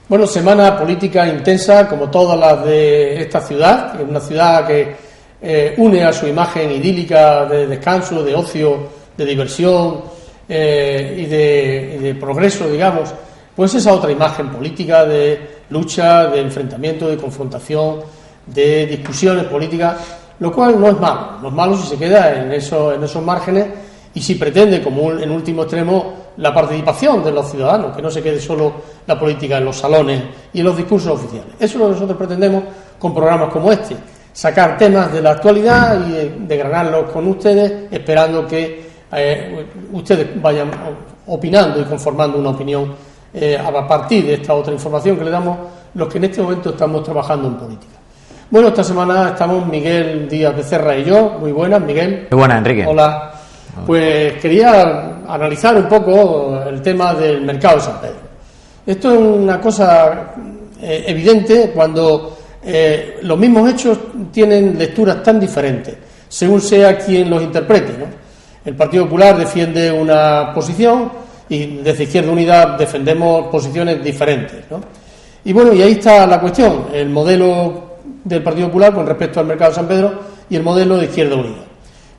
Bueno, semana política intensa, como todas las de esta ciudad, que es una ciudad que une a su imagen idílica de descanso, de ocio, de diversión y de progreso, digamos, pues esa otra imagen política de lucha, de enfrentamiento, de confrontación, de discusiones políticas, lo cual no es malo. No es malo si se queda en esos márgenes y si pretende, como en último extremo, la participación de los ciudadanos, que no se quede solo la política en los salones y en los discursos oficiales. Eso es lo que nosotros pretendemos con programas como este, sacar temas de la actualidad y desgranarlos con ustedes, esperando que ustedes vayan opinando y conformando una opinión a partir de esta otra información que le damos los que en este momento estamos trabajando en política. Bueno, esta semana estamos Miguel Díaz Becerra y yo. Muy buenas, Miguel. Muy buenas, Enrique. Hola. Pues quería analizar un poco el tema del mercado de San Pedro. Esto es una cosa evidente cuando los mismos hechos tienen lecturas tan diferentes, según sea quien los interprete, ¿no? El Partido Popular defiende una posición y desde Izquierda Unida defendemos posiciones diferentes, ¿no? Y bueno, y ahí está la cuestión, el modelo del Partido Popular con respecto al mercado de San Pedro y el modelo de Izquierda Unida.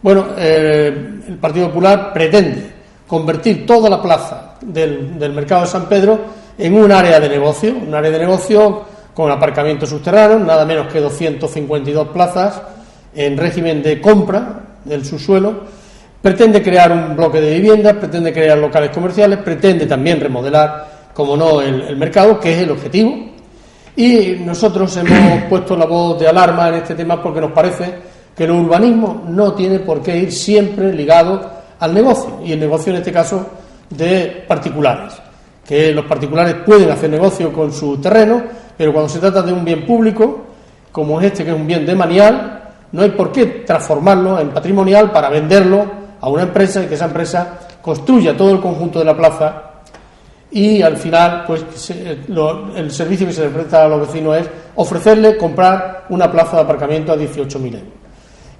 Bueno, el Partido Popular pretende convertir toda la plaza del mercado de San Pedro en un área de negocio con aparcamientos subterráneos, nada menos que 252 plazas en régimen de compra del subsuelo. Pretende crear un bloque de viviendas, pretende crear locales comerciales, pretende también remodelar, como no, el mercado, que es el objetivo. Y nosotros hemos puesto la voz de alarma en este tema porque nos parece que el urbanismo no tiene por qué ir siempre ligado al negocio, y el negocio en este caso de particulares, que los particulares pueden hacer negocio con su terreno, pero cuando se trata de un bien público, como es este, que es un bien demanial, no hay por qué transformarlo en patrimonial para venderlo a una empresa y que esa empresa construya todo el conjunto de la plaza y al final pues el servicio que se le presta a los vecinos es ofrecerle comprar una plaza de aparcamiento a 18.000 euros.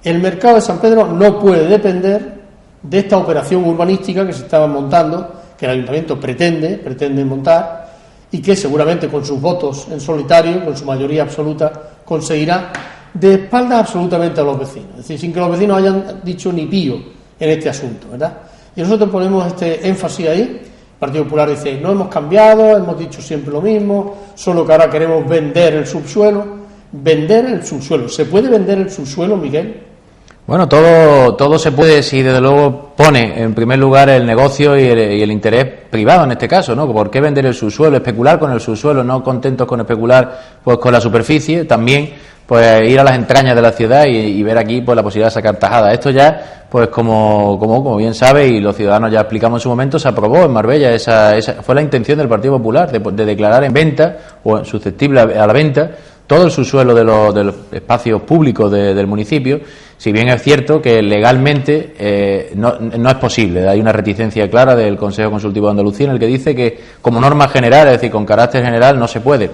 El mercado de San Pedro no puede depender de esta operación urbanística que se estaba montando, que el Ayuntamiento pretende montar y que seguramente con sus votos en solitario, con su mayoría absoluta, conseguirá de espaldas absolutamente a los vecinos. Es decir, sin que los vecinos hayan dicho ni pío en este asunto, ¿verdad? Y nosotros ponemos este énfasis ahí. El Partido Popular dice, no hemos cambiado, hemos dicho siempre lo mismo, solo que ahora queremos vender el subsuelo. ¿Vender el subsuelo? ¿Se puede vender el subsuelo, Miguel? Bueno, todo se puede si desde luego pone en primer lugar el negocio y el interés privado en este caso, ¿no? ¿Por qué vender el subsuelo, especular con el subsuelo, no contentos con especular pues con la superficie? También pues ir a las entrañas de la ciudad y ver aquí pues la posibilidad de sacar tajada. Esto ya, pues como bien sabe y los ciudadanos ya explicamos en su momento, se aprobó en Marbella, esa fue la intención del Partido Popular de declarar en venta o susceptible a la venta todo el subsuelo de los espacios públicos del municipio, si bien es cierto que legalmente no es posible. Hay una reticencia clara del Consejo Consultivo de Andalucía en el que dice que como norma general, es decir, con carácter general, no se puede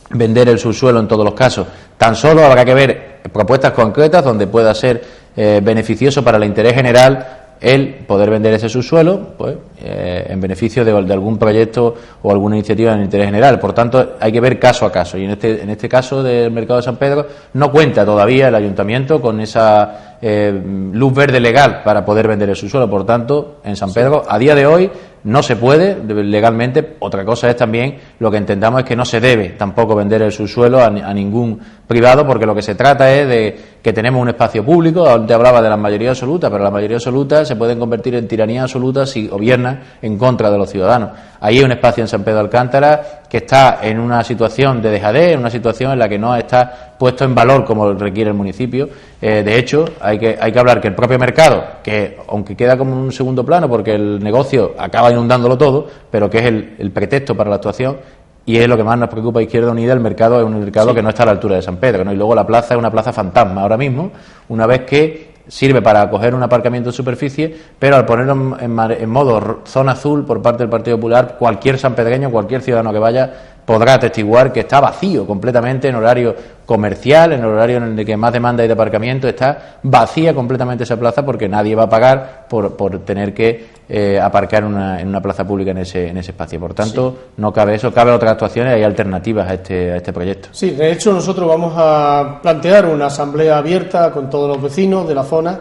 vender el subsuelo en todos los casos. Tan solo habrá que ver propuestas concretas donde pueda ser beneficioso para el interés general el poder vender ese subsuelo pues en beneficio de algún proyecto o alguna iniciativa en el interés general. Por tanto, hay que ver caso a caso, y en este caso del mercado de San Pedro no cuenta todavía el Ayuntamiento con esa luz verde legal para poder vender el subsuelo. Por tanto, en San Pedro a día de hoy no se puede legalmente. Otra cosa es también lo que entendamos es que no se debe tampoco vender el subsuelo a ningún privado, porque lo que se trata es de que tenemos un espacio público. Antes hablaba de la mayoría absoluta, pero la mayoría absoluta se pueden convertir en tiranía absoluta si gobiernan en contra de los ciudadanos. Ahí hay un espacio en San Pedro de Alcántara que está en una situación de dejadez, en una situación en la que no está puesto en valor como requiere el municipio. De hecho, hay que hablar que el propio mercado, que aunque queda como un segundo plano porque el negocio acaba inundándolo todo, pero que es el pretexto para la actuación, y es lo que más nos preocupa a Izquierda Unida. El mercado es un mercado que no está a la altura de San Pedro, ¿no? Y luego la plaza es una plaza fantasma ahora mismo, una vez que sirve para acoger un aparcamiento en superficie, pero al ponerlo en modo zona azul por parte del Partido Popular, cualquier sanpedreño, cualquier ciudadano que vaya, podrá atestiguar que está vacío completamente en horario comercial, en el horario en el que más demanda hay de aparcamiento, está vacía completamente esa plaza porque nadie va a pagar por tener que aparcar en una plaza pública en ese espacio. Por tanto, no cabe eso, cabe otras actuaciones, hay alternativas a este proyecto. Sí, de hecho nosotros vamos a plantear una asamblea abierta con todos los vecinos de la zona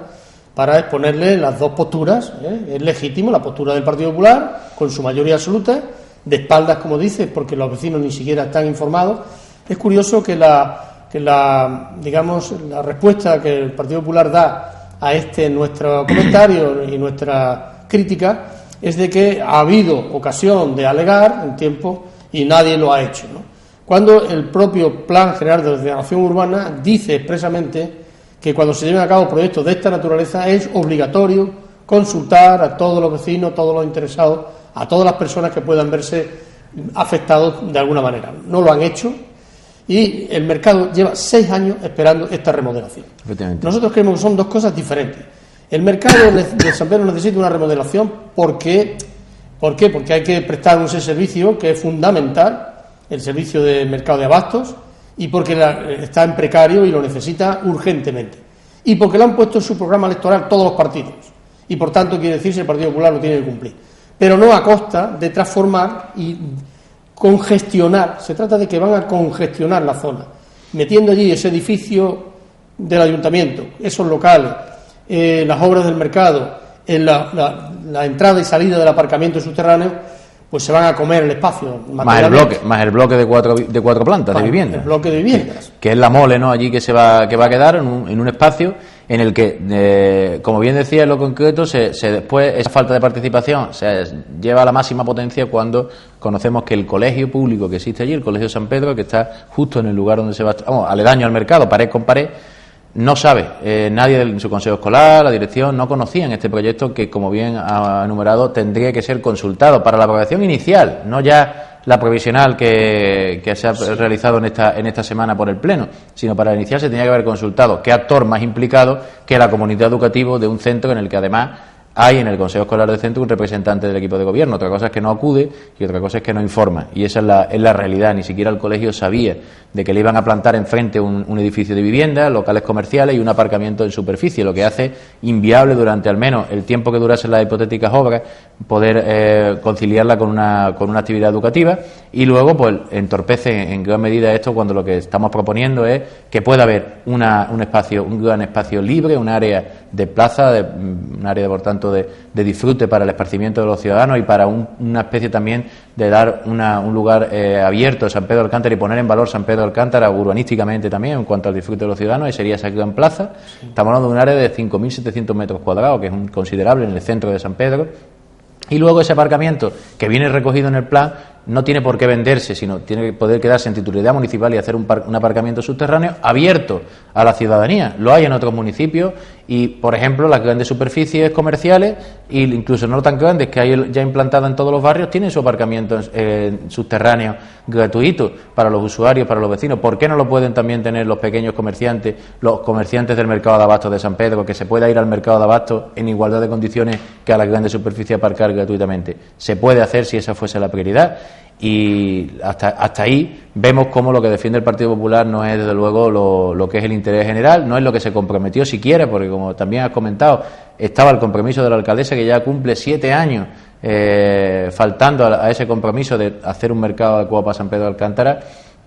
para exponerle las dos posturas. Es legítimo la postura del Partido Popular con su mayoría absoluta, de espaldas, como dice, porque los vecinos ni siquiera están informados. Es curioso que digamos, la respuesta que el Partido Popular da a nuestro comentario y nuestra crítica es de que ha habido ocasión de alegar en tiempo y nadie lo ha hecho, ¿no? Cuando el propio Plan General de Ordenación Urbana dice expresamente que cuando se lleven a cabo proyectos de esta naturaleza es obligatorio consultar a todos los vecinos, todos los interesados, a todas las personas que puedan verse afectados de alguna manera. No lo han hecho y el mercado lleva 6 años esperando esta remodelación. Nosotros creemos que son dos cosas diferentes. El mercado de San Pedro necesita una remodelación porque hay que prestar un servicio que es fundamental, el servicio de mercado de abastos, y porque está en precario y lo necesita urgentemente. Y porque lo han puesto en su programa electoral todos los partidos. Y por tanto quiere decir que el Partido Popular lo tiene que cumplir. Pero no a costa de transformar y congestionar. Se trata de que van a congestionar la zona, metiendo allí ese edificio del ayuntamiento, esos locales, las obras del mercado, la entrada y salida del aparcamiento subterráneo, pues se van a comer el espacio. Más el bloque de cuatro plantas de viviendas. El bloque de viviendas. Que es la mole, ¿no? Allí que va a quedar en un espacio en el que, como bien decía, en lo concreto, después esa falta de participación se lleva a la máxima potencia cuando conocemos que el colegio público que existe allí, el Colegio San Pedro, que está justo en el lugar donde se va, aledaño al mercado, pared con pared, no sabe, nadie de su consejo escolar, la dirección, no conocían este proyecto que, como bien ha enumerado, tendría que ser consultado para la aprobación inicial, no ya la provisional que se ha realizado en esta semana por el Pleno, sino para la inicial se tenía que haber consultado qué actor más implicado que la comunidad educativa de un centro en el que además hay en el Consejo Escolar del Centro un representante del equipo de gobierno. Otra cosa es que no acude y otra cosa es que no informa. Y esa es la realidad. Ni siquiera el colegio sabía de que le iban a plantar enfrente un edificio de vivienda, locales comerciales y un aparcamiento en superficie, lo que hace inviable durante al menos el tiempo que durasen las hipotéticas obras poder conciliarla con una actividad educativa, y luego pues entorpece en gran medida esto cuando lo que estamos proponiendo es que pueda haber un gran espacio libre, un área de plaza, un área por tanto de disfrute para el esparcimiento de los ciudadanos y para una especie también de dar un lugar abierto a San Pedro de Alcántara y poner en valor San Pedro de Alcántara urbanísticamente también en cuanto al disfrute de los ciudadanos, y sería esa gran plaza. Estamos hablando de un área de 5.700 metros cuadrados, que es considerable en el centro de San Pedro. Y luego ese aparcamiento que viene recogido en el plan no tiene por qué venderse, sino tiene que poder quedarse en titularidad municipal y hacer un aparcamiento subterráneo abierto a la ciudadanía. Lo hay en otros municipios y, por ejemplo, las grandes superficies comerciales, e incluso no tan grandes que hay ya implantadas en todos los barrios, tienen su aparcamiento subterráneo gratuito para los usuarios, para los vecinos. ¿Por qué no lo pueden también tener los pequeños comerciantes, los comerciantes del mercado de abastos de San Pedro, que se pueda ir al mercado de abastos en igualdad de condiciones que a las grandes superficies aparcar gratuitamente? Se puede hacer si esa fuese la prioridad. Y hasta ahí vemos cómo lo que defiende el Partido Popular no es, desde luego, lo que es el interés general, no es lo que se comprometió siquiera, porque, como también has comentado, estaba el compromiso de la alcaldesa, que ya cumple 7 años faltando a ese compromiso de hacer un mercado adecuado para San Pedro de Alcántara,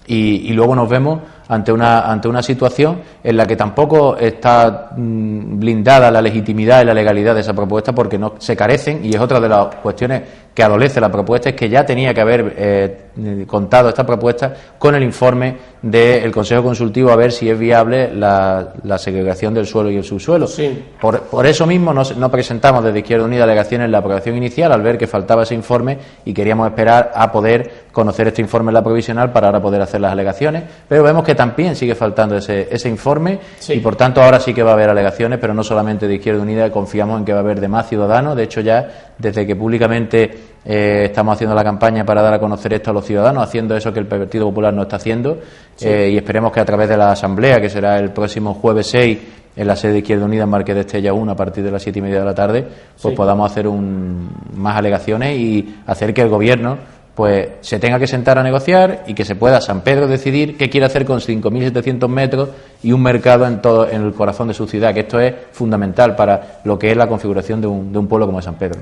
y luego nos vemos ante una situación en la que tampoco está blindada la legitimidad y la legalidad de esa propuesta, porque no se carecen, y es otra de las cuestiones que adolece la propuesta, es que ya tenía que haber contado esta propuesta con el informe del Consejo Consultivo a ver si es viable la segregación del suelo y el subsuelo. Sí. Por eso mismo no presentamos desde Izquierda Unida alegaciones en la aprobación inicial, al ver que faltaba ese informe, y queríamos esperar a poder conocer este informe en la provisional para ahora poder hacer las alegaciones, pero vemos que también sigue faltando ese informe. Sí. Y por tanto ahora sí que va a haber alegaciones, pero no solamente de Izquierda Unida, confiamos en que va a haber de más ciudadanos. De hecho, ya desde que públicamente estamos haciendo la campaña para dar a conocer esto a los ciudadanos, haciendo eso que el Partido Popular no está haciendo, y esperemos que a través de la asamblea, que será el próximo jueves 6 en la sede de Izquierda Unida en Marqués de Estella 1 a partir de las 7:30 de la tarde, pues podamos hacer más alegaciones y hacer que el gobierno pues se tenga que sentar a negociar y que se pueda San Pedro decidir qué quiere hacer con 5.700 metros y un mercado en el corazón de su ciudad, que esto es fundamental para lo que es la configuración de un pueblo como San Pedro.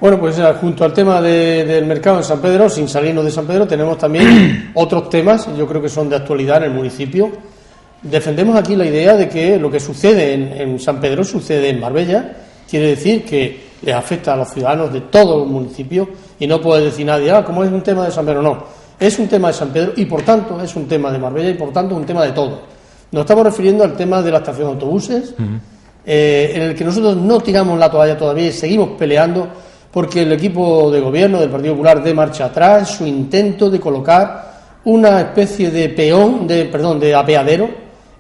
Bueno, pues junto al tema del mercado en San Pedro, sin salirnos de San Pedro, tenemos también otros temas, yo creo que son de actualidad en el municipio. Defendemos aquí la idea de que lo que sucede en San Pedro sucede en Marbella, quiere decir que les afecta a los ciudadanos de todos los municipios y no puede decir nadie, como es un tema de San Pedro, no, es un tema de San Pedro y por tanto es un tema de Marbella y por tanto es un tema de todos. Nos estamos refiriendo al tema de la estación de autobuses, en el que nosotros no tiramos la toalla todavía y seguimos peleando porque el equipo de gobierno del Partido Popular dé marcha atrás en su intento de colocar una especie de de apeadero,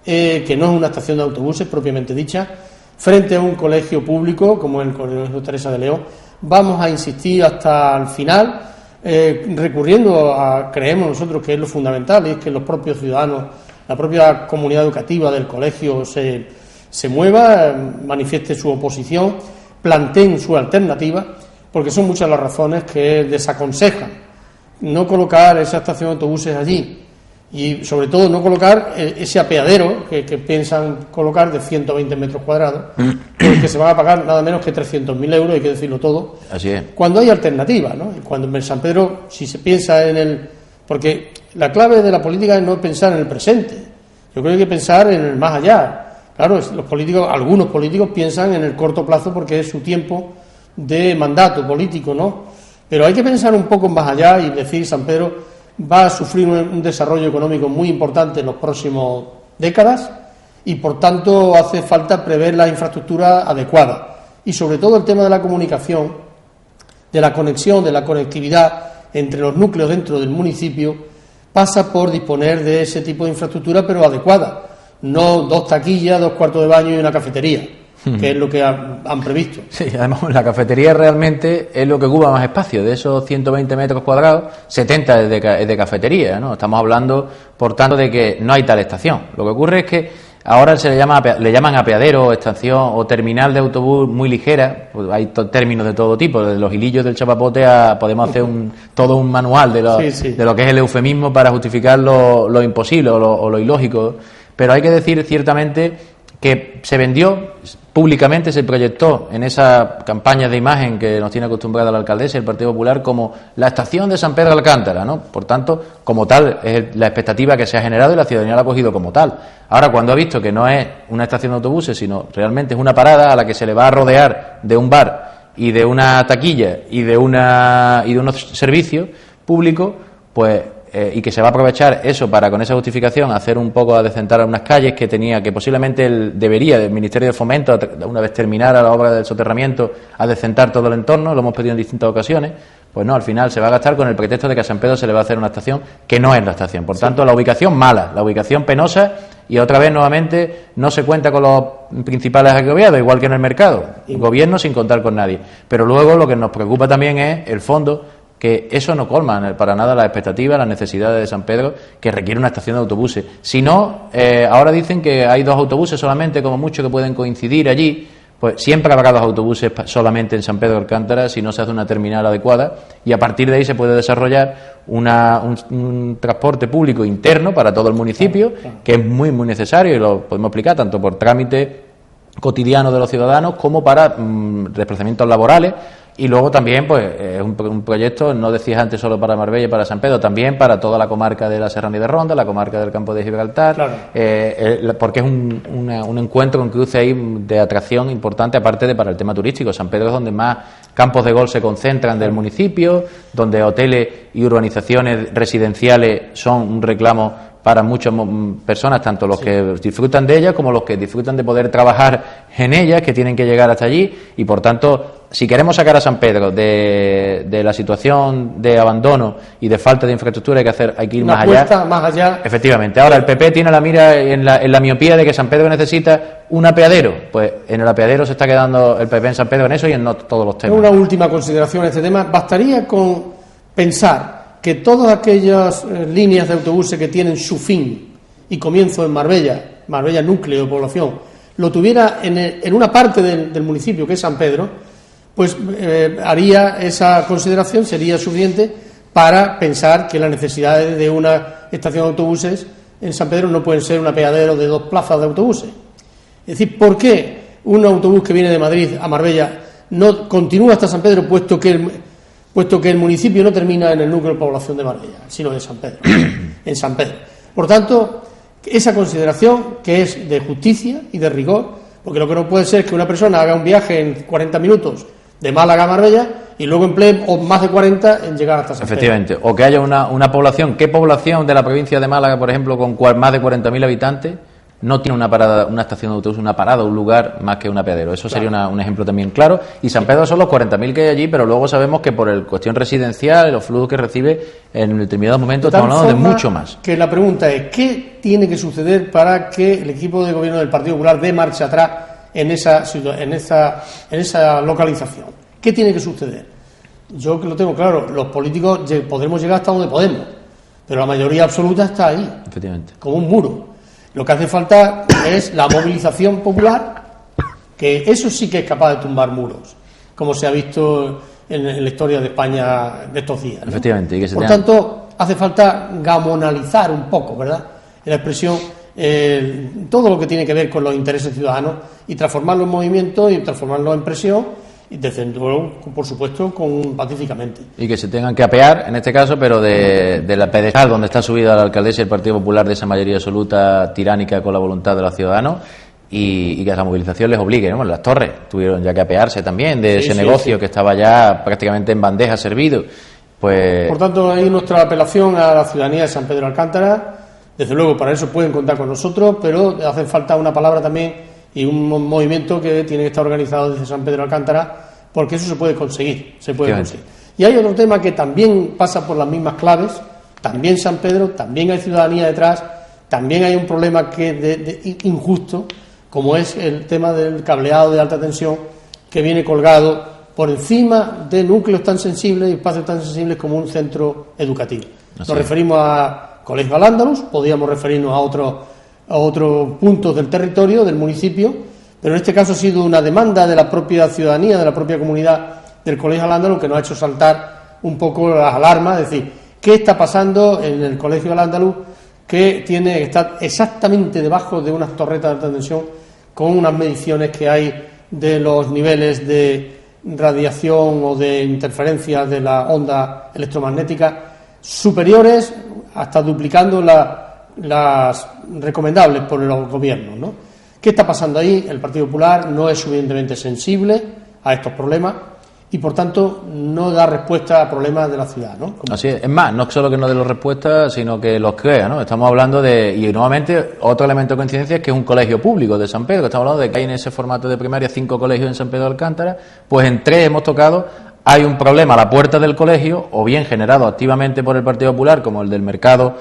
que no es una estación de autobuses propiamente dicha, frente a un colegio público como el Colegio Teresa de León. Vamos a insistir hasta el final, recurriendo creemos nosotros que es lo fundamental, y es que los propios ciudadanos, la propia comunidad educativa del colegio se mueva, manifieste su oposición, planteen su alternativa, porque son muchas las razones que desaconsejan no colocar esa estación de autobuses allí. Y sobre todo no colocar ese apeadero que piensan colocar de 120 metros cuadrados, que se van a pagar nada menos que 300.000 euros, hay que decirlo todo. Así es. Cuando hay alternativas, ¿no? Cuando en San Pedro, si se piensa porque la clave de la política es no pensar en el presente, yo creo que hay que pensar en el más allá. Claro, algunos políticos piensan en el corto plazo porque es su tiempo de mandato político, ¿no? Pero hay que pensar un poco más allá y decir, San Pedro va a sufrir un desarrollo económico muy importante en las próximas décadas y por tanto hace falta prever la infraestructura adecuada y sobre todo el tema de la comunicación, de la conexión, de la conectividad entre los núcleos dentro del municipio pasa por disponer de ese tipo de infraestructura pero adecuada, no 2 taquillas, 2 cuartos de baño y una cafetería, que es lo que han previsto. Sí, además la cafetería realmente es lo que ocupa más espacio. De esos 120 metros cuadrados, 70 es de cafetería, ¿no? Estamos hablando, por tanto, de que no hay tal estación. Lo que ocurre es que ahora le llaman apeadero, estación o terminal de autobús muy ligera. Pues hay términos de todo tipo, desde los hilillos del chapapote podemos hacer todo un manual de lo que es el eufemismo para justificar lo imposible o lo ilógico. Pero hay que decir ciertamente que se vendió públicamente, se proyectó en esa campaña de imagen que nos tiene acostumbrada la alcaldesa y el Partido Popular como la estación de San Pedro de Alcántara, ¿no? Por tanto, como tal, es la expectativa que se ha generado y la ciudadanía la ha cogido como tal. Ahora, cuando ha visto que no es una estación de autobuses, sino realmente es una parada a la que se le va a rodear de un bar y de una taquilla y de unos servicios públicos, pues y que se va a aprovechar eso para con esa justificación hacer un poco a decentar unas calles que posiblemente el Ministerio de Fomento, una vez terminara la obra del soterramiento, a decentar todo el entorno, lo hemos pedido en distintas ocasiones. Pues no, al final se va a gastar con el pretexto de que a San Pedro se le va a hacer una estación que no es la estación. Por tanto, la ubicación mala, la ubicación penosa, y otra vez nuevamente no se cuenta con los principales agobiados, igual que en el mercado. El gobierno sin contar con nadie. Pero luego lo que nos preocupa también es el fondo, que eso no colma para nada las expectativas, las necesidades de San Pedro, que requiere una estación de autobuses. Si no, ahora dicen que hay 2 autobuses solamente, como mucho, que pueden coincidir allí. Pues siempre habrá 2 autobuses solamente en San Pedro de Alcántara si no se hace una terminal adecuada, y a partir de ahí se puede desarrollar un transporte público interno para todo el municipio, que es muy, muy necesario, y lo podemos explicar tanto por trámite cotidiano de los ciudadanos como para desplazamientos laborales. Y luego también, pues, es un proyecto, no decías antes solo para Marbella y para San Pedro, también para toda la comarca de la Serranía de Ronda, la comarca del Campo de Gibraltar, claro. Porque es un encuentro, un cruce ahí de atracción importante, aparte de para el tema turístico. San Pedro es donde más campos de golf se concentran del municipio, donde hoteles y urbanizaciones residenciales son un reclamo para muchas personas, tanto los que disfrutan de ellas como los que disfrutan de poder trabajar en ellas, que tienen que llegar hasta allí, y por tanto si queremos sacar a San Pedro de la situación de abandono y de falta de infraestructura, hay que ir una más allá. Efectivamente. Ahora, el PP tiene la mira en la miopía de que San Pedro necesita un apeadero. Pues en el apeadero se está quedando el PP en San Pedro en eso y en no todos los temas. Una última consideración en este tema. Bastaría con pensar que todas aquellas líneas de autobuses que tienen su fin y comienzo en Marbella núcleo de población, lo tuviera en una parte del municipio que es San Pedro, pues haría esa consideración, sería suficiente para pensar que las necesidades de una estación de autobuses en San Pedro no pueden ser un apeadero de 2 plazas de autobuses. Es decir, ¿por qué un autobús que viene de Madrid a Marbella no continúa hasta San Pedro, puesto que el municipio no termina en el núcleo de población de Marbella, sino de San Pedro, en San Pedro? Por tanto, esa consideración que es de justicia y de rigor, porque lo que no puede ser es que una persona haga un viaje en 40 minutos de Málaga a Marbella y luego emplee más de 40 en llegar hasta San Pedro. Efectivamente, o que haya una población. ¿Qué población de la provincia de Málaga, por ejemplo, con más de 40.000 habitantes, no tiene una parada, una estación de autobús, una parada, un lugar más que un apeadero? Eso sería un ejemplo también claro. Y San Pedro son los 40.000 que hay allí, pero luego sabemos que por el cuestión residencial, los flujos que recibe, en determinados momentos estamos hablando de mucho más. Que la pregunta es, ¿qué tiene que suceder para que el equipo de gobierno del Partido Popular dé marcha atrás en esa localización? ¿Qué tiene que suceder? Yo que lo tengo claro, los políticos podremos llegar hasta donde podemos, pero la mayoría absoluta está ahí, efectivamente, como un muro. Lo que hace falta es la movilización popular, que eso sí que es capaz de tumbar muros, como se ha visto en la historia de España de estos días, ¿no? Efectivamente. Por tanto, hace falta gamonalizar un poco, ¿verdad?, la expresión, todo lo que tiene que ver con los intereses ciudadanos y transformarlo en movimiento y transformarlo en presión, y desde luego, por supuesto, pacíficamente. Y que se tengan que apear, en este caso, pero de la pedestal donde está subida la alcaldesa y el Partido Popular, de esa mayoría absoluta tiránica con la voluntad de los ciudadanos, y que a la movilización les obligue, ¿no? Las Torres tuvieron ya que apearse también de ese negocio que estaba ya prácticamente en bandeja servido. Pues... Por tanto, ahí nuestra apelación a la ciudadanía de San Pedro de Alcántara. Desde luego, para eso pueden contar con nosotros, pero hace falta una palabra también y un movimiento que tiene que estar organizado desde San Pedro de Alcántara, porque eso se puede conseguir, Y hay otro tema que también pasa por las mismas claves, también San Pedro, también hay ciudadanía detrás, también hay un problema injusto, como es el tema del cableado de alta tensión, que viene colgado por encima de núcleos tan sensibles y espacios tan sensibles como un centro educativo. Nos referimos a Colegio Al-Ándalus, podríamos referirnos a otros puntos del territorio, del municipio, pero en este caso ha sido una demanda de la propia ciudadanía, de la propia comunidad del Colegio Al-Ándalus, que nos ha hecho saltar un poco las alarmas, es decir, ¿qué está pasando en el Colegio Al-Ándalus, que está exactamente debajo de unas torretas de alta tensión con unas mediciones que hay de los niveles de radiación o de interferencia de la onda electromagnética superiores, hasta duplicando las recomendables por los gobiernos, ¿no? ¿Qué está pasando ahí? El Partido Popular no es suficientemente sensible a estos problemas y, por tanto, no da respuesta a problemas de la ciudad, ¿no? Así es más, no solo que no dé las respuestas, sino que los crea, ¿no? Estamos hablando y nuevamente, otro elemento de coincidencia es que es un colegio público de San Pedro, estamos hablando de que hay en ese formato de primaria 5 colegios en San Pedro de Alcántara, pues en 3 hemos tocado. Hay un problema a la puerta del colegio, o bien generado activamente por el Partido Popular, como el del mercado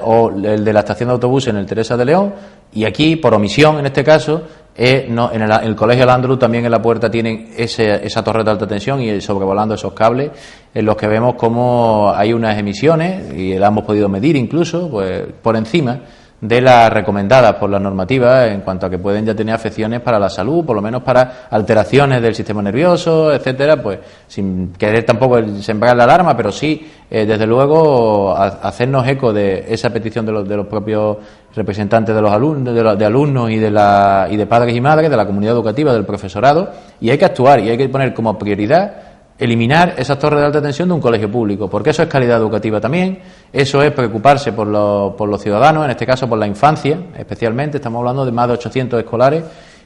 o el de la estación de autobús en el Teresa de León, y aquí, por omisión en este caso, en el Colegio Al-Ándalus también en la puerta tienen esa torre de alta tensión y sobrevolando esos cables, en los que vemos cómo hay unas emisiones, y la hemos podido medir incluso, pues por encima de las recomendadas por las normativas, en cuanto a que pueden ya tener afecciones para la salud, por lo menos para alteraciones del sistema nervioso, etcétera, pues sin querer tampoco sembrar la alarma, pero sí, desde luego, hacernos eco de esa petición de los propios representantes de los alumnos, de alumnos y de padres y madres, de la comunidad educativa, del profesorado, y hay que actuar y hay que poner como prioridad eliminar esas torres de alta tensión de un colegio público, porque eso es calidad educativa también, eso es preocuparse por los ciudadanos, en este caso por la infancia, especialmente, estamos hablando de más de 800 escolares,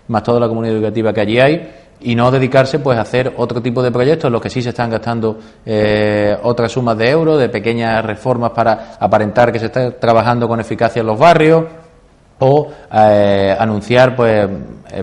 más toda la comunidad educativa que allí hay, y no dedicarse pues a hacer otro tipo de proyectos en los que sí se están gastando otras sumas de euros, de pequeñas reformas para aparentar que se está trabajando con eficacia en los barrios, o anunciar pues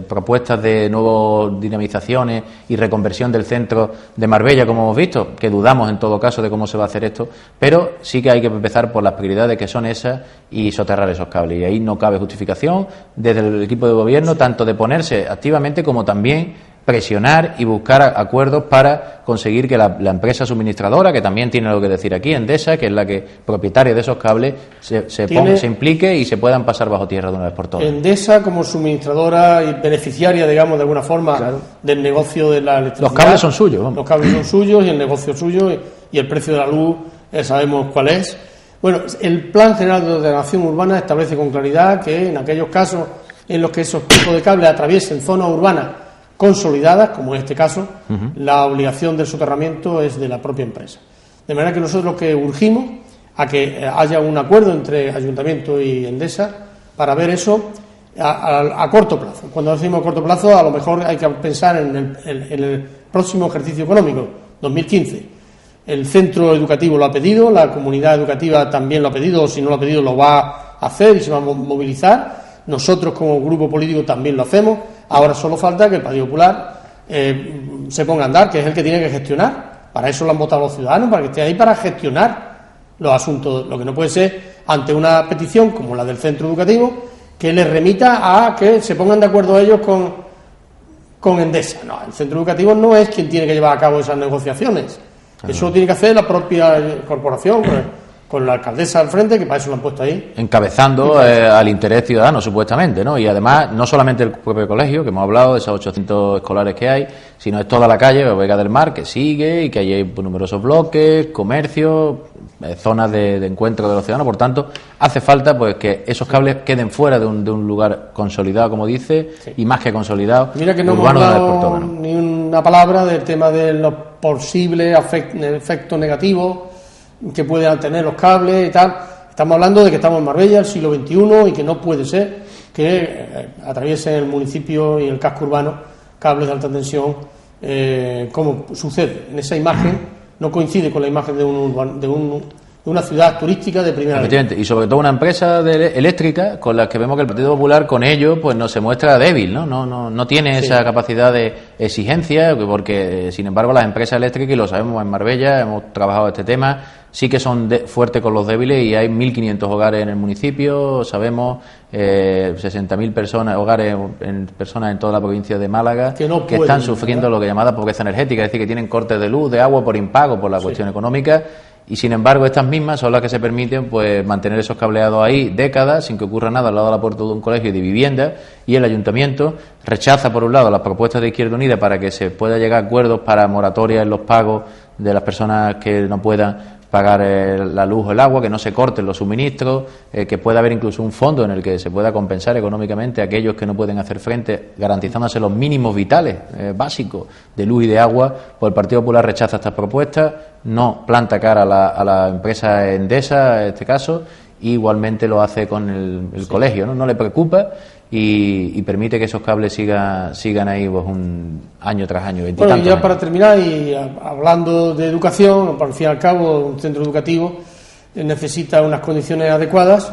propuestas de nuevas dinamizaciones y reconversión del centro de Marbella, como hemos visto, que dudamos en todo caso de cómo se va a hacer esto, pero sí que hay que empezar por las prioridades que son esas y soterrar esos cables, y ahí no cabe justificación desde el equipo de gobierno tanto de ponerse activamente como también presionar y buscar acuerdos para conseguir que la empresa suministradora, que también tiene algo que decir aquí, Endesa, que es la que propietaria de esos cables, se implique y se puedan pasar bajo tierra de una vez por todas. Endesa como suministradora y beneficiaria, digamos, de alguna forma, claro, del negocio de la electricidad. Los cables son suyos. Vamos. Los cables son suyos y el negocio es suyo y el precio de la luz sabemos cuál es. Bueno, el Plan General de Ordenación Urbana establece con claridad que en aquellos casos en los que esos tipos de cables atraviesen zonas urbanas consolidadas, como en este caso, la obligación del soterramiento es de la propia empresa. De manera que nosotros lo que urgimos a que haya un acuerdo entre Ayuntamiento y Endesa para ver eso a corto plazo. Cuando decimos a corto plazo, a lo mejor hay que pensar en el próximo ejercicio económico, 2015. El centro educativo lo ha pedido, la comunidad educativa también lo ha pedido, o si no lo ha pedido lo va a hacer y se va a movilizar. Nosotros como grupo político también lo hacemos. Ahora solo falta que el Partido Popular se ponga a andar, que es el que tiene que gestionar. Para eso lo han votado los ciudadanos, para que esté ahí para gestionar los asuntos. Lo que no puede ser ante una petición como la del centro educativo que les remita a que se pongan de acuerdo ellos con Endesa. No, el centro educativo no es quien tiene que llevar a cabo esas negociaciones. Eso lo tiene que hacer la propia corporación, con la alcaldesa al frente, que para eso lo han puesto ahí. Encabezando al interés ciudadano, supuestamente, ¿no? Y además, no solamente el propio colegio, que hemos hablado de esos 800 escolares que hay, sino es toda la calle, Vega del Mar, que sigue y que hay numerosos bloques, comercios, zonas de encuentro de los ciudadanos. Por tanto, hace falta pues que esos cables queden fuera de un lugar consolidado, como dice, sí, y más que consolidado. Mira que no hemos hablado ni una palabra del tema de los posibles efectos negativos que puedan tener los cables y tal. Estamos hablando de que estamos en Marbella, el siglo XXI, y que no puede ser que atraviesen el municipio y el casco urbano cables de alta tensión, como sucede. En esa imagen no coincide con la imagen de una ciudad turística de primera línea. Y sobre todo una empresa eléctrica con la que vemos que el Partido Popular con ello pues no se muestra débil, no tiene esa capacidad de exigencia, porque sin embargo las empresas eléctricas, y lo sabemos en Marbella, hemos trabajado este tema, sí que son fuertes con los débiles, y hay 1.500 hogares en el municipio, sabemos 60.000 personas, hogares personas en toda la provincia de Málaga que están sufriendo lo que llamada pobreza energética, es decir, que tienen cortes de luz, de agua por impago por la cuestión económica. Y sin embargo estas mismas son las que se permiten pues mantener esos cableados ahí décadas sin que ocurra nada al lado de la puerta de un colegio de vivienda, y el ayuntamiento rechaza por un lado las propuestas de Izquierda Unida para que se pueda llegar a acuerdos para moratoria en los pagos de las personas que no puedan pagar la luz o el agua, que no se corten los suministros, que pueda haber incluso un fondo en el que se pueda compensar económicamente a aquellos que no pueden hacer frente, garantizándose los mínimos vitales básicos de luz y de agua. Pues el Partido Popular rechaza estas propuestas, no planta cara a la empresa Endesa en este caso, y igualmente lo hace con el colegio, no le preocupa, y permite que esos cables sigan ahí pues un año tras año. Bueno, y ya para terminar, y hablando de educación, al fin y al cabo un centro educativo necesita unas condiciones adecuadas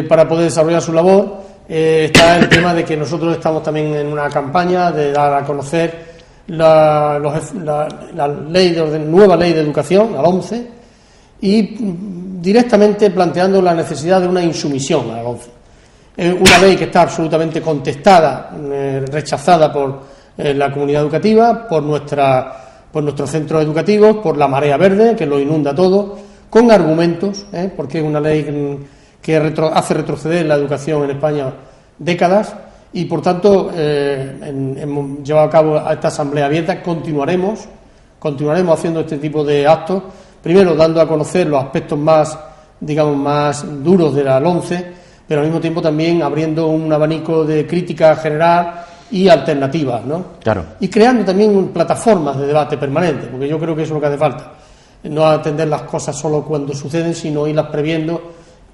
para poder desarrollar su labor. Está el tema de que nosotros estamos también en una campaña de dar a conocer la nueva ley de educación, la 11, y directamente planteando la necesidad de una insumisión a la 11. Una ley que está absolutamente contestada, rechazada por la comunidad educativa, por nuestros centros educativos, por la marea verde, que lo inunda todo, con argumentos, porque es una ley que hace retroceder la educación en España décadas, y por tanto hemos llevado a cabo esta asamblea abierta. Continuaremos haciendo este tipo de actos, primero dando a conocer los aspectos más duros de la LOMCE, pero al mismo tiempo también abriendo un abanico de crítica general y alternativas, ¿no? Claro. Y creando también plataformas de debate permanente, porque yo creo que eso es lo que hace falta. No atender las cosas solo cuando suceden, sino irlas previendo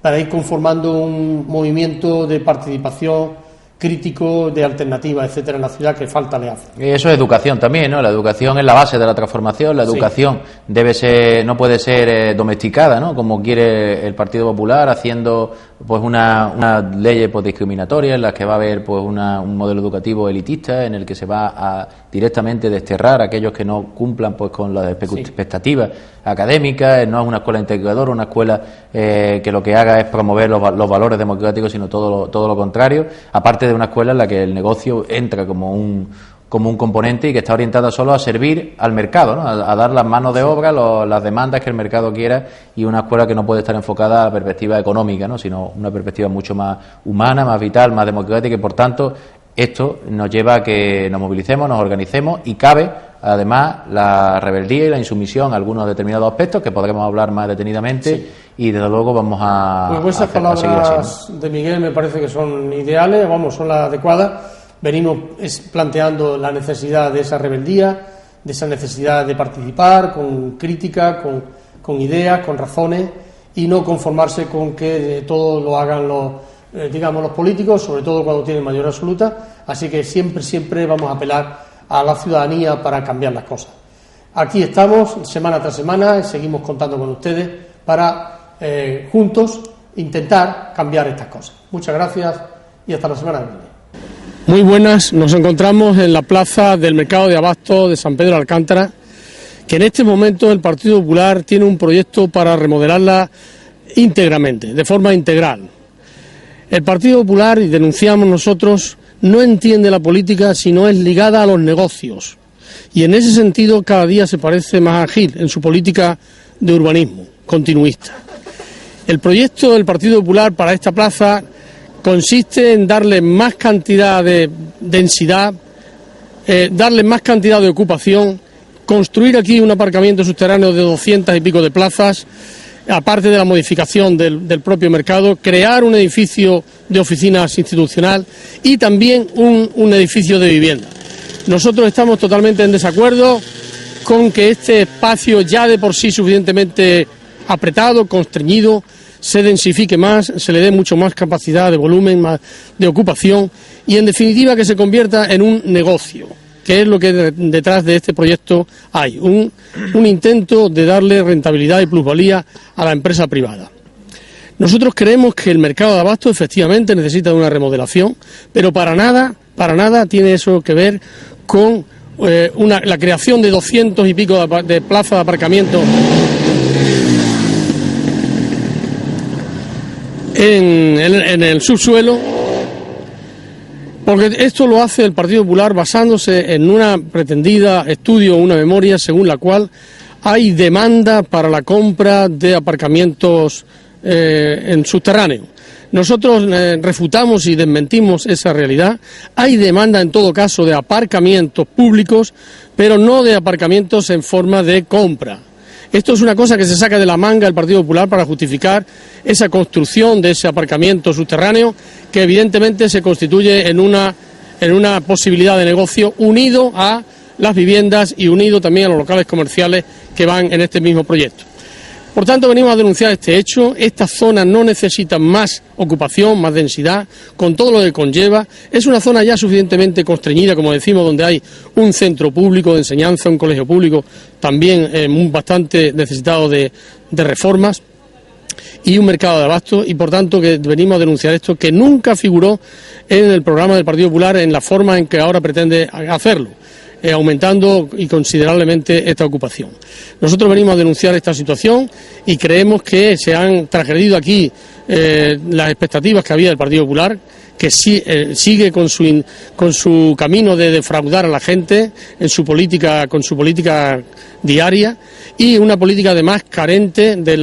para ir conformando un movimiento de participación crítico, de alternativa, etcétera, en la ciudad, que falta le hace. Y eso es educación también, ¿no? La educación es la base de la transformación. La educación no puede ser domesticada, ¿no? Como quiere el Partido Popular, haciendo pues una ley pues discriminatoria, en las que va a haber pues un modelo educativo elitista, en el que se va a directamente desterrar a aquellos que no cumplan pues con las expectativas académicas. No es una escuela integradora, una escuela que lo que haga es promover los valores democráticos, sino todo lo contrario, aparte de una escuela en la que el negocio entra como un componente y que está orientada solo a servir al mercado, ¿no? A dar las manos de obra, las demandas que el mercado quiera, y una escuela que no puede estar enfocada a la perspectiva económica, ¿no? Sino una perspectiva mucho más humana, más vital, más democrática, y por tanto esto nos lleva a que nos movilicemos, nos organicemos, y cabe además la rebeldía y la insumisión a algunos determinados aspectos que podremos hablar más detenidamente. Sí. Y desde luego vamos a pues esas palabras de Miguel me parece que son ideales, son las adecuadas. Venimos planteando la necesidad de esa rebeldía, de esa necesidad de participar con crítica, con ideas, con razones, y no conformarse con que todo lo hagan los políticos, sobre todo cuando tienen mayoría absoluta. Así que siempre vamos a apelar a la ciudadanía para cambiar las cosas. Aquí estamos semana tras semana y seguimos contando con ustedes para juntos intentar cambiar estas cosas. Muchas gracias y hasta la semana que viene. Muy buenas, nos encontramos en la plaza del Mercado de Abastos de San Pedro de Alcántara, que en este momento el Partido Popular tiene un proyecto para remodelarla íntegramente, de forma integral. El Partido Popular, y denunciamos nosotros, no entiende la política si no es ligada a los negocios, y en ese sentido cada día se parece más a Gil en su política de urbanismo continuista. El proyecto del Partido Popular para esta plaza consiste en darle más cantidad de densidad, darle más cantidad de ocupación, construir aquí un aparcamiento subterráneo de 200 y pico de plazas, aparte de la modificación del propio mercado, crear un edificio de oficinas institucional y también un edificio de vivienda. Nosotros estamos totalmente en desacuerdo con que este espacio, ya de por sí suficientemente apretado, constreñido, se densifique más, se le dé mucho más capacidad de volumen, más de ocupación, y en definitiva que se convierta en un negocio, que es lo que detrás de este proyecto hay, un intento de darle rentabilidad y plusvalía a la empresa privada. Nosotros creemos que el mercado de abasto efectivamente necesita de una remodelación, pero para nada tiene eso que ver con la creación de 200 y pico de plazas de aparcamiento en el subsuelo, porque esto lo hace el Partido Popular basándose en una pretendida estudio, una memoria según la cual hay demanda para la compra de aparcamientos en subterráneo. Nosotros refutamos y desmentimos esa realidad. Hay demanda en todo caso de aparcamientos públicos, pero no de aparcamientos en forma de compra. Esto es una cosa que se saca de la manga el Partido Popular para justificar esa construcción de ese aparcamiento subterráneo, que evidentemente se constituye en una posibilidad de negocio unido a las viviendas y unido también a los locales comerciales que van en este mismo proyecto. Por tanto, venimos a denunciar este hecho. Esta zona no necesita más ocupación, más densidad, con todo lo que conlleva. Es una zona ya suficientemente constreñida, como decimos, donde hay un centro público de enseñanza, un colegio público también bastante necesitado de reformas, y un mercado de abasto, y por tanto que venimos a denunciar esto, que nunca figuró en el programa del Partido Popular en la forma en que ahora pretende hacerlo, aumentando y considerablemente esta ocupación. Nosotros venimos a denunciar esta situación y creemos que se han transgredido aquí las expectativas que había del Partido Popular, que sigue con su camino de defraudar a la gente con su política diaria, y una política además carente de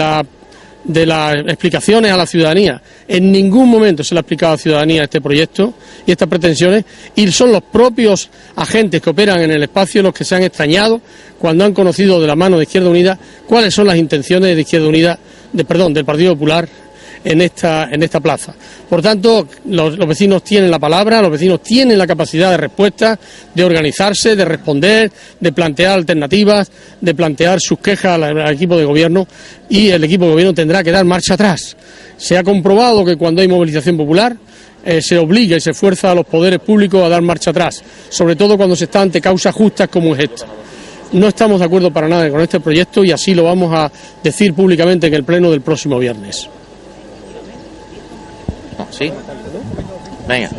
las explicaciones a la ciudadanía. En ningún momento se le ha explicado a la ciudadanía este proyecto y estas pretensiones, y son los propios agentes que operan en el espacio los que se han extrañado cuando han conocido de la mano de Izquierda Unida cuáles son las intenciones de Izquierda Unida, del Partido Popular en esta plaza. Por tanto, los vecinos tienen la palabra, los vecinos tienen la capacidad de respuesta, de organizarse, de responder, de plantear alternativas, de plantear sus quejas al equipo de gobierno, y el equipo de gobierno tendrá que dar marcha atrás. Se ha comprobado que cuando hay movilización popular se obliga y se fuerza a los poderes públicos a dar marcha atrás, sobre todo cuando se está ante causas justas como es esta. No estamos de acuerdo para nada con este proyecto, y así lo vamos a decir públicamente en el pleno del próximo viernes. ¿sí? Venga.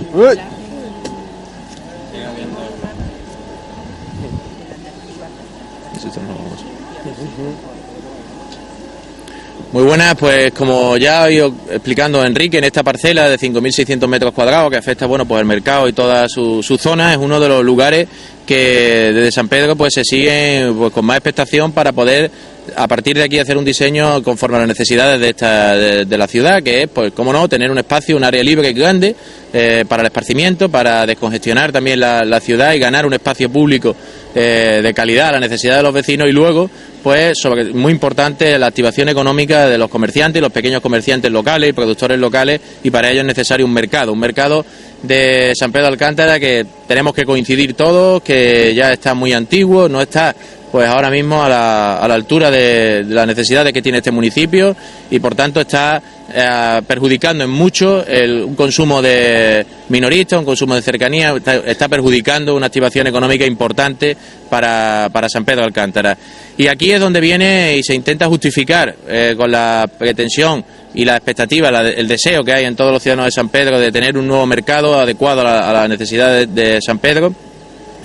Muy buenas, pues como ya ha ido explicando Enrique, en esta parcela de 5.600 metros cuadrados que afecta, bueno, pues el mercado y toda su zona, es uno de los lugares que desde San Pedro pues se siguen pues con más expectación para poder a partir de aquí hacer un diseño conforme a las necesidades de la ciudad, que es, pues cómo no, tener un espacio, un área libre grande para el esparcimiento, para descongestionar también la ciudad y ganar un espacio público de calidad a la necesidad de los vecinos, y luego pues muy importante la activación económica de los comerciantes, los pequeños comerciantes locales y productores locales, y para ello es necesario un mercado de San Pedro de Alcántara que tenemos que coincidir todos, que ya está muy antiguo, no está pues ahora mismo a la altura de las necesidades que tiene este municipio, y por tanto está perjudicando en mucho un consumo de minorista, un consumo de cercanía, está perjudicando una activación económica importante para San Pedro de Alcántara. Y aquí es donde viene y se intenta justificar con la pretensión y la expectativa, el deseo que hay en todos los ciudadanos de San Pedro de tener un nuevo mercado adecuado a las necesidades de San Pedro.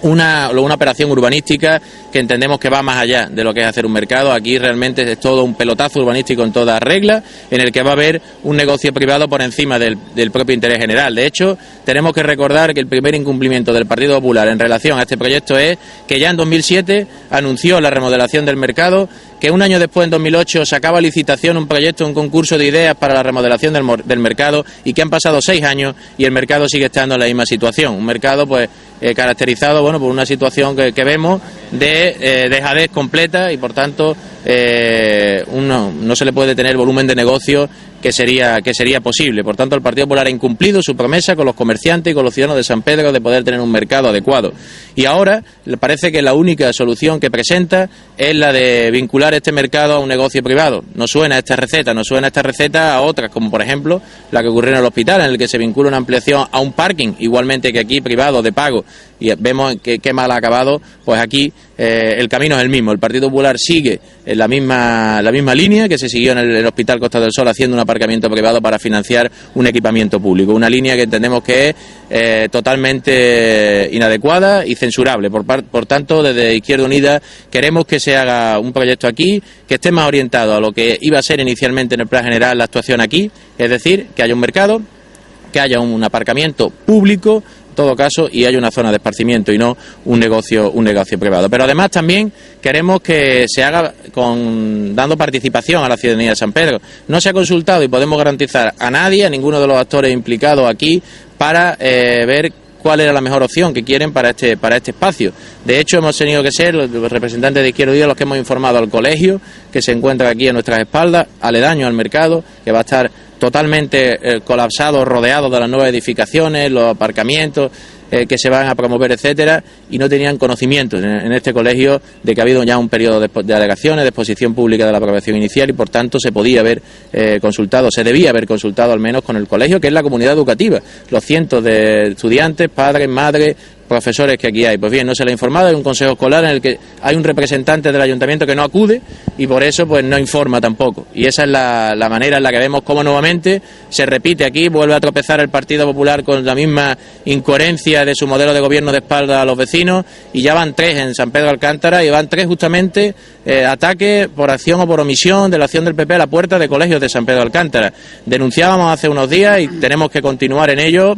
Una operación urbanística que entendemos que va más allá de lo que es hacer un mercado. Aquí realmente es todo un pelotazo urbanístico en toda regla, en el que va a haber un negocio privado por encima del propio interés general. De hecho, tenemos que recordar que el primer incumplimiento del Partido Popular en relación a este proyecto es que ya en 2007 anunció la remodelación del mercado, que un año después, en 2008, sacaba a licitación un proyecto, un concurso de ideas para la remodelación del mercado, y que han pasado 6 años y el mercado sigue estando en la misma situación. Un mercado pues caracterizado por una situación que vemos de dejadez completa, y por tanto no se le puede tener volumen de negocio que sería posible. Por tanto, el Partido Popular ha incumplido su promesa con los comerciantes y con los ciudadanos de San Pedro de poder tener un mercado adecuado. Y ahora le parece que la única solución que presenta es la de vincular este mercado a un negocio privado. No suena esta receta a otras, como por ejemplo la que ocurrió en el hospital, en el que se vincula una ampliación a un parking, igualmente que aquí privado, de pago, y vemos qué mal ha acabado. Pues aquí el camino es el mismo. El Partido Popular sigue en la misma línea que se siguió en el Hospital Costa del Sol, haciendo un aparcamiento privado para financiar un equipamiento público. Una línea que entendemos que es totalmente inadecuada y censurable. Por tanto, desde Izquierda Unida queremos que se haga un proyecto aquí que esté más orientado a lo que iba a ser inicialmente en el plan general la actuación aquí, es decir, que haya un mercado, que haya un aparcamiento público, en todo caso, y hay una zona de esparcimiento y no un negocio privado. Pero además también queremos que se haga dando participación a la ciudadanía de San Pedro. No se ha consultado, y podemos garantizar, a nadie, a ninguno de los actores implicados aquí, para ver cuál era la mejor opción que quieren para este espacio. De hecho, hemos tenido que ser los representantes de Izquierda Unida los que hemos informado al colegio, que se encuentra aquí a nuestras espaldas, aledaño al mercado, que va a estar totalmente colapsado, rodeado de las nuevas edificaciones, los aparcamientos que se van a promover, etcétera, y no tenían conocimiento en este colegio de que ha habido ya un periodo de alegaciones, de exposición pública de la aprobación inicial, y por tanto se debía haber consultado al menos con el colegio, que es la comunidad educativa, los cientos de estudiantes, padres, madres, profesores que aquí hay. Pues bien, no se le ha informado, hay un consejo escolar en el que hay un representante del ayuntamiento que no acude, y por eso pues no informa tampoco. Y esa es la manera en la que vemos cómo nuevamente se repite aquí, vuelve a tropezar el Partido Popular con la misma incoherencia de su modelo de gobierno de espalda a los vecinos, y ya van 3 en San Pedro de Alcántara, y van 3 justamente ataques por acción o por omisión de la acción del PP a la puerta de colegios de San Pedro de Alcántara. Denunciábamos hace unos días, y tenemos que continuar en ello,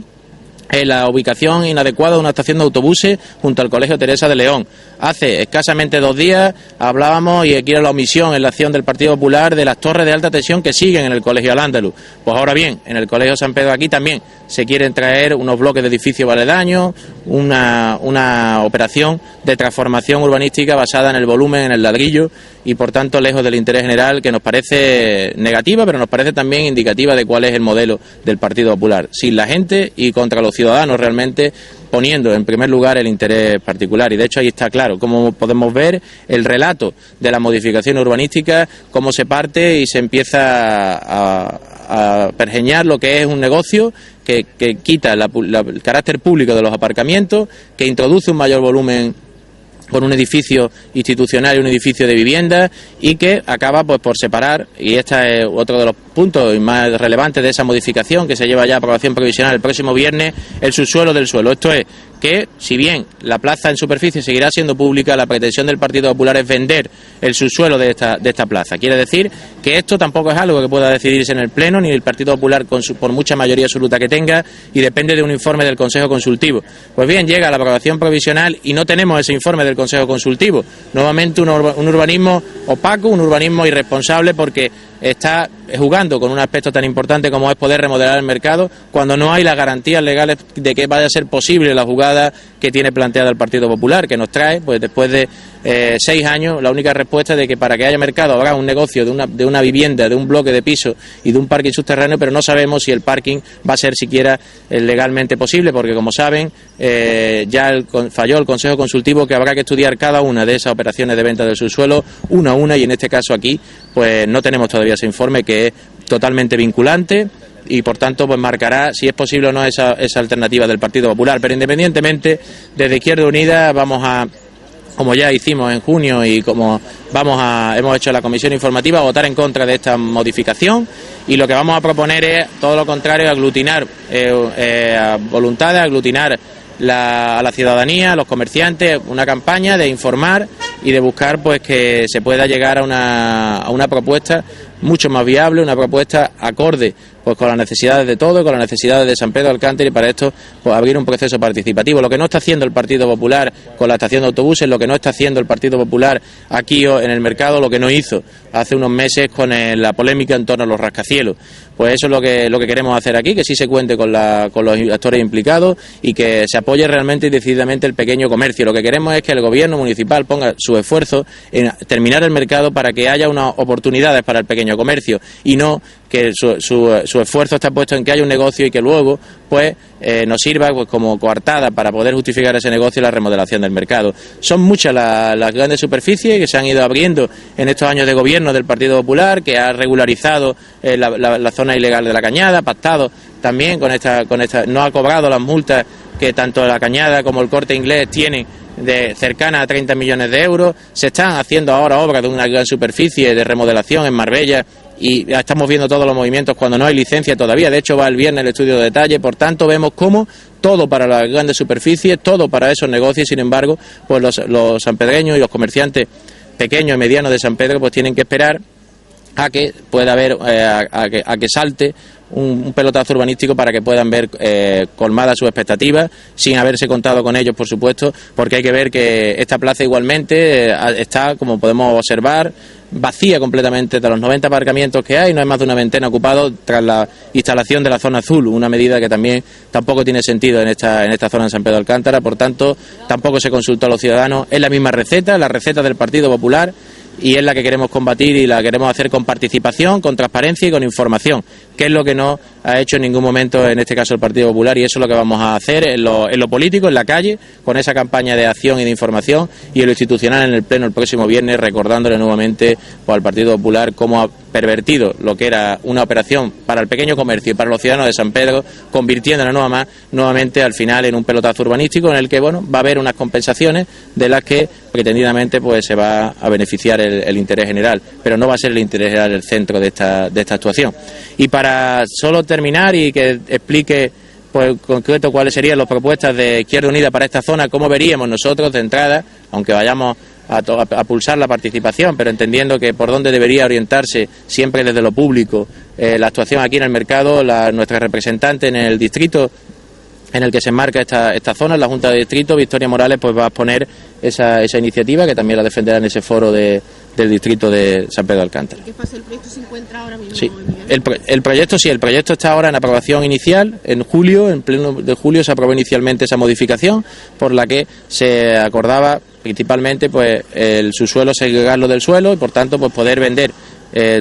la ubicación inadecuada de una estación de autobuses junto al Colegio Teresa de León. Hace escasamente 2 días hablábamos, y aquí era la omisión en la acción del Partido Popular, de las torres de alta tensión que siguen en el Colegio Al-Ándalus. Pues ahora bien, en el Colegio San Pedro aquí también se quieren traer unos bloques de edificios aledaños, una operación de transformación urbanística basada en el volumen, en el ladrillo, y por tanto lejos del interés general, que nos parece negativa, pero nos parece también indicativa de cuál es el modelo del Partido Popular, sin la gente y contra los ciudadanos, realmente poniendo en primer lugar el interés particular. Y de hecho ahí está claro cómo podemos ver el relato de la modificación urbanística, cómo se parte y se empieza a pergeñar lo que es un negocio que quita el carácter público de los aparcamientos, que introduce un mayor volumen con un edificio institucional y un edificio de vivienda, y que acaba pues por separar, y este es otro de los puntos más relevantes de esa modificación que se lleva ya a aprobación provisional el próximo viernes, el subsuelo del suelo. Esto es que, si bien la plaza en superficie seguirá siendo pública, la pretensión del Partido Popular es vender el subsuelo de esta plaza. Quiere decir que esto tampoco es algo que pueda decidirse en el Pleno, ni el Partido Popular por mucha mayoría absoluta que tenga, y depende de un informe del Consejo Consultivo. Pues bien, llega la aprobación provisional y no tenemos ese informe del Consejo Consultivo. Nuevamente un urbanismo opaco, un urbanismo irresponsable, porque está jugando con un aspecto tan importante como es poder remodelar el mercado cuando no hay las garantías legales de que vaya a ser posible la jugada que tiene planteada el Partido Popular, que nos trae, pues después de 6 años, la única respuesta de que para que haya mercado habrá un negocio de una vivienda, de un bloque de pisos y de un parking subterráneo, pero no sabemos si el parking va a ser siquiera legalmente posible, porque como saben, ya falló el Consejo Consultivo, que habrá que estudiar cada una de esas operaciones de venta del subsuelo una a una, y en este caso aquí pues no tenemos todavía ese informe, que es totalmente vinculante y por tanto pues marcará si es posible o no esa alternativa del Partido Popular. Pero independientemente, desde Izquierda Unida vamos a, como ya hicimos en junio y como hemos hecho la comisión informativa, votar en contra de esta modificación, y lo que vamos a proponer es todo lo contrario, aglutinar voluntades, aglutinar a la ciudadanía, a los comerciantes, una campaña de informar y de buscar pues que se pueda llegar a una propuesta mucho más viable, una propuesta acorde pues con las necesidades de todos, con las necesidades de San Pedro de Alcántara, y para esto pues abrir un proceso participativo. Lo que no está haciendo el Partido Popular con la estación de autobuses, lo que no está haciendo el Partido Popular aquí en el mercado, lo que no hizo hace unos meses con la polémica en torno a los rascacielos. Pues eso es lo que queremos hacer aquí, que sí se cuente con los actores implicados y que se apoye realmente y decididamente el pequeño comercio. Lo que queremos es que el gobierno municipal ponga su esfuerzo en terminar el mercado para que haya unas oportunidades para el pequeño comercio, y no que su esfuerzo está puesto en que haya un negocio y que luego pues nos sirva pues como coartada para poder justificar ese negocio y la remodelación del mercado. Son muchas las grandes superficies que se han ido abriendo en estos años de gobierno del Partido Popular, que ha regularizado la zona ilegal de la Cañada, pactado también con esta, no ha cobrado las multas que tanto la Cañada como el Corte Inglés tienen, de cercana a 30 millones de euros. Se están haciendo ahora obras de una gran superficie de remodelación en Marbella, y ya estamos viendo todos los movimientos cuando no hay licencia todavía. De hecho, va el viernes el estudio de detalle. Por tanto, vemos cómo todo para las grandes superficies, todo para esos negocios. Sin embargo, pues los sanpedreños y los comerciantes pequeños y medianos de San Pedro pues tienen que esperar a que pueda haber, a que salte un pelotazo urbanístico para que puedan ver colmadas sus expectativas, sin haberse contado con ellos, por supuesto, porque hay que ver que esta plaza igualmente está, como podemos observar, vacía completamente. De los 90 aparcamientos que hay, no hay más de una veintena ocupados tras la instalación de la zona azul, una medida que tampoco tiene sentido en esta zona de San Pedro de Alcántara. Por tanto, tampoco se consultó a los ciudadanos. Es la misma receta, la receta del Partido Popular, y es la que queremos combatir y la queremos hacer con participación, con transparencia y con información, que es lo que no ha hecho en ningún momento en este caso el Partido Popular, y eso es lo que vamos a hacer en lo político, en la calle, con esa campaña de acción y de información, y en lo institucional en el Pleno el próximo viernes, recordándole nuevamente pues, al Partido Popular cómo ha pervertido lo que era una operación para el pequeño comercio y para los ciudadanos de San Pedro, convirtiéndola nuevamente al final en un pelotazo urbanístico en el que va a haber unas compensaciones de las que pretendidamente pues se va a beneficiar el interés general, pero no va a ser el interés general el centro de esta actuación. Y para solo terminar y que explique pues en concreto cuáles serían las propuestas de Izquierda Unida para esta zona, cómo veríamos nosotros de entrada, aunque vayamos a pulsar la participación, pero entendiendo que por dónde debería orientarse siempre desde lo público la actuación aquí en el mercado. Nuestra representante en el distrito en el que se enmarca esta zona, en la Junta de Distrito, Victoria Morales, pues va a exponer esa iniciativa, que también la defenderá en ese foro del distrito de San Pedro de Alcántara. ¿Qué pasa? ¿El proyecto se encuentra ahora mismo? Sí, el proyecto está ahora en aprobación inicial. En pleno de julio se aprobó inicialmente esa modificación, por la que se acordaba principalmente pues el subsuelo segregarlo del suelo, y por tanto pues poder vender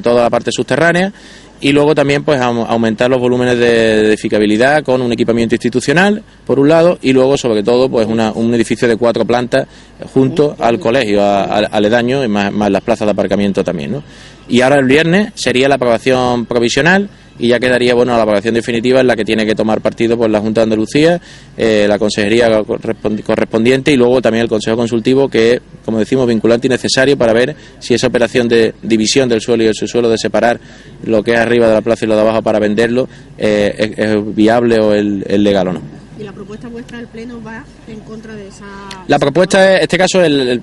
toda la parte subterránea, y luego también pues aumentar los volúmenes de edificabilidad con un equipamiento institucional por un lado, y luego sobre todo pues un edificio de 4 plantas junto al colegio aledaño, y más las plazas de aparcamiento también, ¿no? Y ahora el viernes sería la aprobación provisional, y ya quedaría la aprobación definitiva, en la que tiene que tomar partido por la Junta de Andalucía, la consejería correspondiente y luego también el Consejo Consultivo, que es, como decimos, vinculante y necesario para ver si esa operación de división del suelo y el subsuelo, de separar lo que es arriba de la plaza y lo de abajo para venderlo, es viable o es legal o no. ¿Y la propuesta vuestra del Pleno va en contra de esa...? La propuesta, en este caso,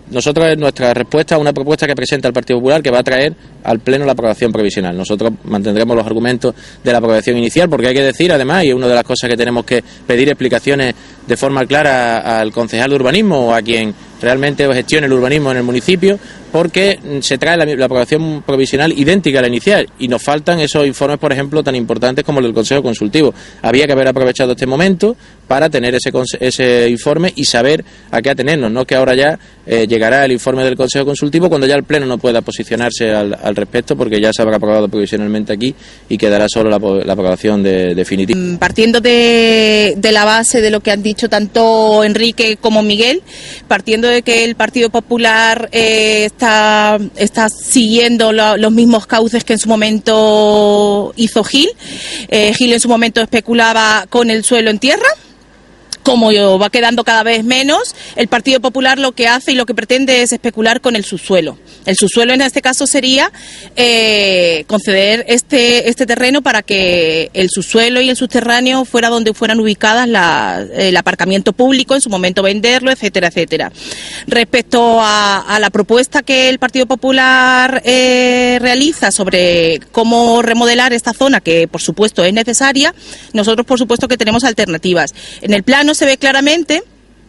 nosotros, nuestra respuesta a una propuesta que presenta el Partido Popular, que va a traer al Pleno la aprobación provisional. Nosotros mantendremos los argumentos de la aprobación inicial, porque hay que decir, además, y es una de las cosas que tenemos que pedir explicaciones de forma clara al concejal de urbanismo o a quien realmente gestione el urbanismo en el municipio, porque se trae la aprobación provisional idéntica a la inicial y nos faltan esos informes, por ejemplo, tan importantes como el del Consejo Consultivo. Había que haber aprovechado este momento para tener ese informe y saber a qué atenernos, no que ahora ya llegará el informe del Consejo Consultivo cuando ya el Pleno no pueda posicionarse al respecto, porque ya se habrá aprobado provisionalmente aquí y quedará solo la aprobación definitiva. Partiendo de la base de lo que han dicho tanto Enrique como Miguel, partiendo de que el Partido Popular está siguiendo los mismos cauces que en su momento hizo Gil. Gil en su momento especulaba con el suelo en tierra. Como va quedando cada vez menos, el Partido Popular lo que hace y lo que pretende es especular con el subsuelo. El subsuelo en este caso sería conceder este terreno para que el subsuelo y el subterráneo fuera donde fueran ubicadas el aparcamiento público, en su momento venderlo, etcétera, etcétera. Respecto a la propuesta que el Partido Popular realiza sobre cómo remodelar esta zona, que por supuesto es necesaria, nosotros por supuesto que tenemos alternativas. En el plano se ve claramente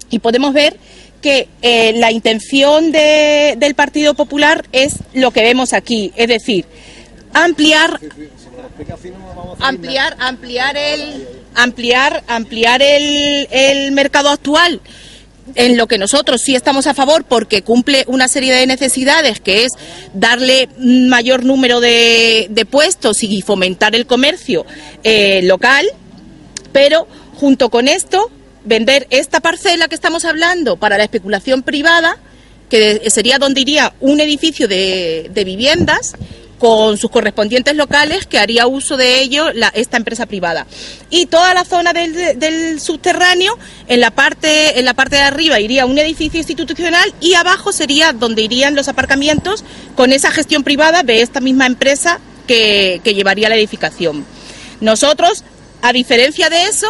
y podemos ver que la intención del Partido Popular es lo que vemos aquí, es decir, ampliar el mercado actual, en lo que nosotros sí estamos a favor porque cumple una serie de necesidades, que es darle mayor número de puestos y fomentar el comercio local, pero junto con esto vender esta parcela que estamos hablando para la especulación privada, que sería donde iría un edificio de viviendas con sus correspondientes locales, que haría uso de ello esta empresa privada. Y toda la zona del subterráneo, en la parte de arriba iría un edificio institucional y abajo sería donde irían los aparcamientos con esa gestión privada de esta misma empresa que llevaría la edificación. Nosotros, a diferencia de eso,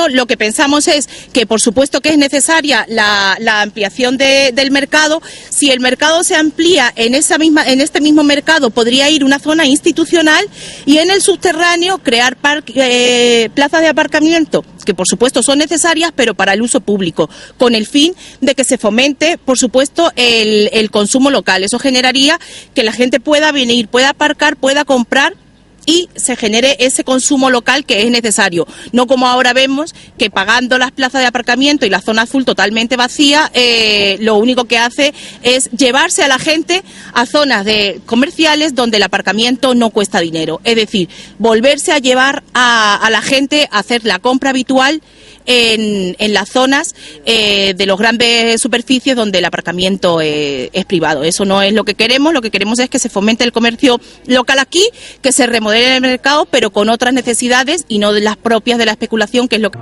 lo que pensamos es que por supuesto que es necesaria la ampliación del mercado. Si el mercado se amplía en este mismo mercado, podría ir una zona institucional y en el subterráneo crear plazas de aparcamiento, que por supuesto son necesarias, pero para el uso público, con el fin de que se fomente, por supuesto, el consumo local. Eso generaría que la gente pueda venir, pueda aparcar, pueda comprar y se genere ese consumo local que es necesario. No como ahora vemos que pagando las plazas de aparcamiento y la zona azul totalmente vacía, lo único que hace es llevarse a la gente a zonas comerciales donde el aparcamiento no cuesta dinero. Es decir, volverse a llevar a la gente a hacer la compra habitual en las zonas de los grandes superficies donde el aparcamiento es privado. Eso no es lo que queremos es que se fomente el comercio local aquí, que se remodele el mercado, pero con otras necesidades y no de las propias de la especulación, que es lo que...